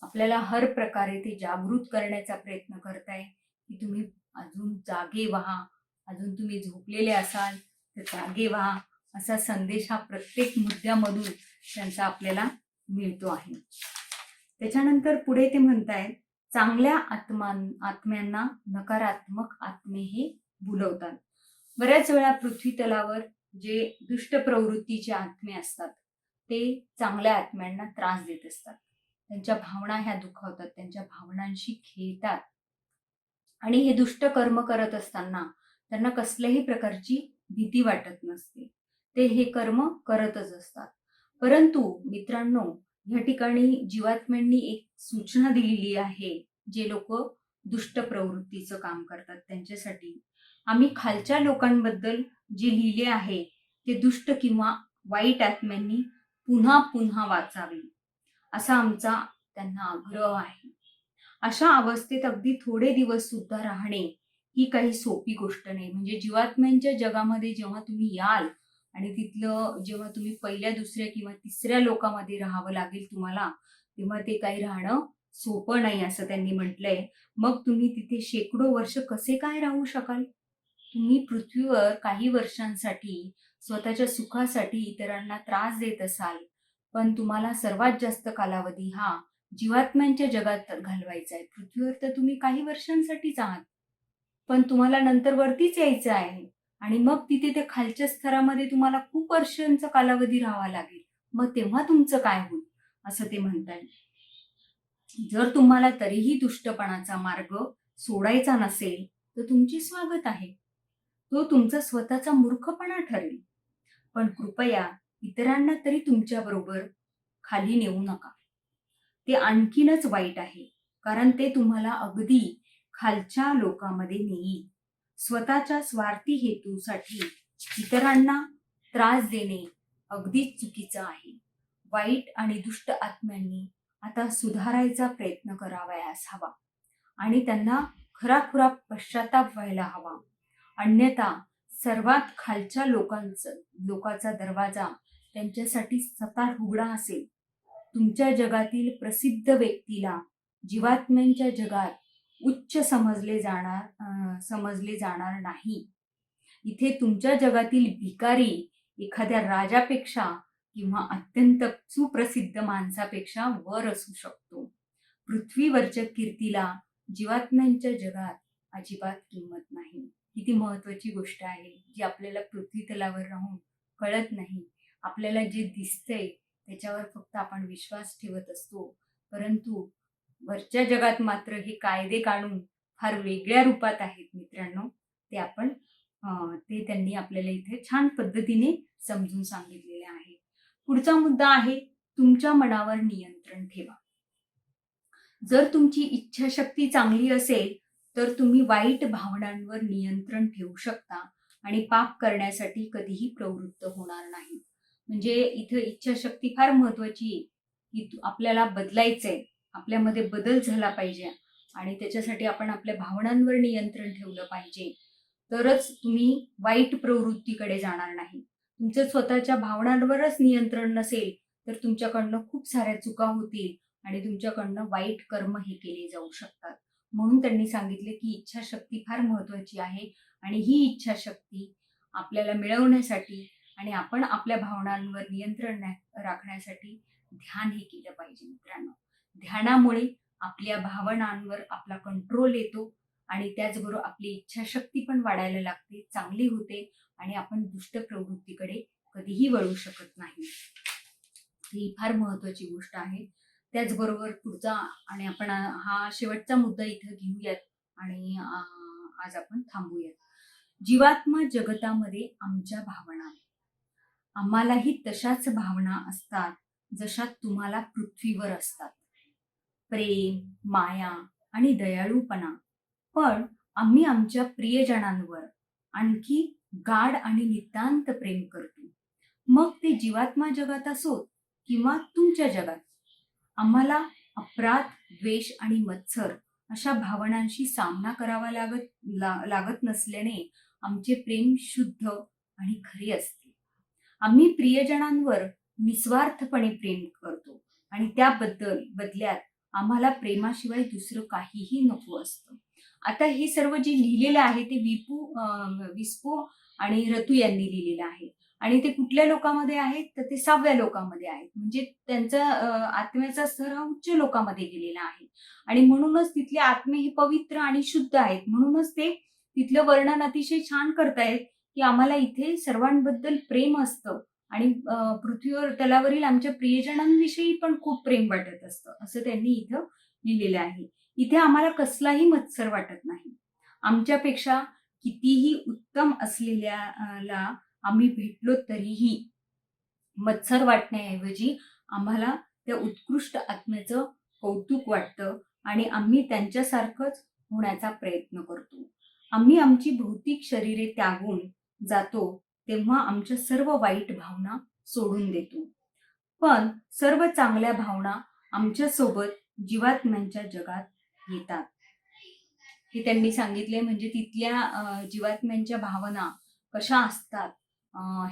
आपल्याला हर प्रकारे ते जागृत करण्याचा प्रयत्न करताय की तुम्ही अजून जागे व्हा, अजून तुम्ही झोपलेले असाल तर जागे व्हा, असा संदेश हा प्रत्येक मुद्द्यामधून त्यांचा आपल्याला मिळतो आहे. त्याच्यानंतर पुढे ते म्हणतायत, चांगल्या आत्म्यांना नकारात्मक आत्मे हे भुलवतात. बऱ्याच वेळा पृथ्वी तलावर जे दुष्ट प्रवृत्तीचे आत्मे असतात ते चांगल्या आत्म्यांना त्रास देत असतात. त्यांच्या भावना ह्या दुखावतात, त्यांच्या भावनांशी खेळतात आणि हे दुष्ट कर्म करत असताना त्यांना कसल्याही प्रकारची भीती वाटत नसते. ते हे कर्म करतच असतात. परंतु मित्रांनो, या ठिकाणी जीवात्म्यांनी एक सूचना दिलेली आहे. जे लोक दुष्ट प्रवृत्तीचं काम करतात त्यांच्यासाठी, आम्ही खालच्या लोकांबद्दल जे लिहिले आहे ते दुष्ट किंवा वाईट आत्म्यांनी पुन्हा पुन्हा वाचावे असा आमचा त्यांना आग्रह आहे. अशा अवस्थेत अगदी थोडे दिवस सुद्धा राहणे ही काही सोपी गोष्ट नाही. म्हणजे जीवात्म्यांच्या जगामध्ये जेव्हा तुम्ही याल आणि तिथलं जेव्हा तुम्ही पहिल्या, दुसऱ्या किंवा तिसऱ्या लोकांमध्ये राहावं लागेल तुम्हाला, तेव्हा ते काही राहणं सोपं नाही असं त्यांनी म्हटलंय. मग तुम्ही तिथे शेकडो वर्ष कसे काय राहू शकाल? तुम्ही पृथ्वीवर काही वर्षांसाठी स्वतःच्या सुखासाठी इतरांना त्रास देत असाल, पण तुम्हाला सर्वात जास्त कालावधी हा जीवात्म्यांच्या जगात घालवायचा आहे. पृथ्वीवर तर तुम्ही काही वर्षांसाठीच आहात, पण तुम्हाला नंतर वरतीच यायचं आहे. आणि मग तिथे त्या खालच्या स्तरामध्ये तुम्हाला खूप वर्षांचा कालावधी राहावा लागेल. मग तेव्हा तुमचं काय होईल असं ते म्हणताय. जर तुम्हाला तरीही दुष्टपणाचा मार्ग सोडायचा नसेल तर तुमचे स्वागत आहे. तो तुमचा स्वतःचा मूर्खपणा ठरेल. पण कृपया इतरांना तरी तुमच्या बरोबर खाली नेऊ नका. ते आणखीनच वाईट आहे, कारण ते तुम्हाला अगदी खालच्या लोकांमध्ये नेईल. स्वतःच्या स्वार्थी हेतूसाठी इतरांना त्रास देणे अगदीच चुकीचं आहे. वाईट आणि दुष्ट आत्म्यांनी आता सुधारायचा प्रयत्न करावयास हवा आणि त्यांना खराखुरा पश्चाताप व्हायला हवा. अन्यथा सर्वात खालच्या लोकाचा दरवाजा त्यांच्यासाठी सतार उघडा असेल. तुमच्या जगातील प्रसिद्ध व्यक्तीला जीवात्म्यांच्या जगात उच्च समजले जाणार नाही. इथे तुमच्या जगातील भिकारी एखाद्या राजापेक्षा किंवा अत्यंत सुप्रसिद्ध माणसापेक्षा वर असू शकतो. पृथ्वीवरच्या कीर्तीला जीवात्म्यांच्या जगात अजिबात किंमत नाही. किती महत्वाची गोष्ट आहे जी आपल्याला पृथ्वी तलावर राहून कळत नाही. आपल्याला जे दिसतंय त्याच्यावर फक्त आपण विश्वास ठेवत असतो, परंतु वरच्या जगात मात्र हे कायदे कानून फार वेगळ्या रूपात आहेत मित्रांनो. ते त्यांनी आपल्याला इथे छान पद्धतीने समजून सांगितलेले आहे. पुढचा मुद्दा आहे तुमच्या मनावर नियंत्रण ठेवा. जर तुमची इच्छाशक्ती चांगली असेल तर तुम्ही वाईट भावनांवर नियंत्रण ठेवू शकता आणि पाप करण्यासाठी कधीही प्रवृत्त होणार नाही. म्हणजे इथं इच्छाशक्ती फार महत्वाची आहे की आपल्याला बदलायचंय, आपल्यामध्ये बदल झाला पाहिजे आणि त्याच्यासाठी आपण आपल्या भावनांवर नियंत्रण ठेवलं पाहिजे. तरच तुम्ही वाईट प्रवृत्तीकडे जाणार नाही. तुमचं स्वतःच्या भावनांवरच नियंत्रण नसेल तर तुमच्याकडनं खूप साऱ्या चुका होतील आणि तुमच्याकडनं वाईट कर्म हे केले जाऊ शकतात. म्हणून त्यांनी सांगितले की इच्छाशक्ती फार महत्वाची आहे आणि ही इच्छाशक्ती आपल्याला मिळवण्यासाठी आणि आपण आपल्या भावनांवर नियंत्रण राखण्यासाठी ध्यान हे केलं पाहिजे मित्रांनो. ध्यानामुळे आपल्या भावनांवर आपला कंट्रोल येतो आणि त्याचबरोबर आपली इच्छाशक्ती पण वाढायला लागते, चांगली होते आणि आपण दुष्ट प्रवृत्तीकडे कधीही वळू शकत नाही. ही फार महत्वाची गोष्ट आहे. त्याचबरोबर पुढचा आणि आपण हा शेवटचा मुद्दा इथं घेऊयात आणि आज आपण थांबूयात. जीवात्मा जगतामध्ये आमच्या भावना, आम्हालाही तशाच भावना असतात जशा तुम्हाला पृथ्वीवर असतात. प्रेम, माया आणि दयाळूपणा. पण आम्ही आमच्या प्रियजनांवर आणखी गाढ आणि नितांत प्रेम करतो. मग ते जीवात्मा जगात असोत किंवा तुमच्या जगात. आम्हाला अपराध, द्वेष आणि मत्सर अशा भावनांशी सामना करावा लागत नसल्याने आमचे प्रेम शुद्ध आणि खरे असते. आम्ही प्रियजनांवर निस्वार्थपणे प्रेम करतो आणि त्या बदल्यात आम्हाला प्रेमाशिवाय दुसरं काहीही नको असतं. आता हे सर्व जे लिहिलेलं आहे ते विस्पो आणि रतू यांनी लिहिलेलं आहे आणि ते कुठल्या लोकांमध्ये आहेत तर ते 6व्या लोकांमध्ये आहेत. म्हणजे त्यांचा आत्म्याचा स्तर हा उच्च लोकांमध्ये गेलेला आहे आणि म्हणूनच तिथले आत्मे हे पवित्र आणि शुद्ध आहेत. म्हणूनच ते तिथलं वर्णन अतिशय छान करतायत की आम्हाला इथे सर्वांबद्दल प्रेम असतं आणि पृथ्वीवर तलावरील आमच्या प्रियजनांविषयी पण खूप प्रेम वाटत असतं, असं त्यांनी इथं लिहिलेलं आहे. इथे आम्हाला कसलाही मत्सर वाटत नाही. आमच्यापेक्षा कितीही उत्तम असलेल्याला आम्ही भेटलो तरीही मत्सर वाटण्याऐवजी आम्हाला त्या उत्कृष्ट आत्म्याचं कौतुक वाटतं आणि आम्ही त्यांच्यासारखंच होण्याचा प्रयत्न करतो. आम्ही आमची भौतिक शरीरे त्यागून जातो तेव्हा आमच्या सर्व वाईट भावना सोडून देतो. पण सर्व चांगल्या भावना आमच्या सोबत जीवात्म्यांच्या जगात येतात. हे त्यांनी सांगितले. म्हणजे तिथल्या जीवात्म्यांच्या भावना कशा असतात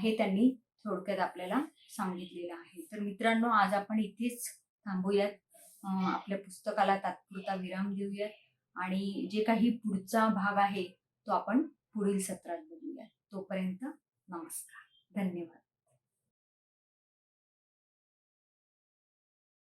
हे त्यांनी थोडक्यात आपल्याला सांगितलेलं आहे. तर मित्रांनो, आज आपण इथेच थांबूयात. आपल्या पुस्तकाला तात्पुरता विराम देऊयात आणि जे काही पुढचा भाग आहे तो आपण पुढील सत्रात बघूयात. तोपर्यंत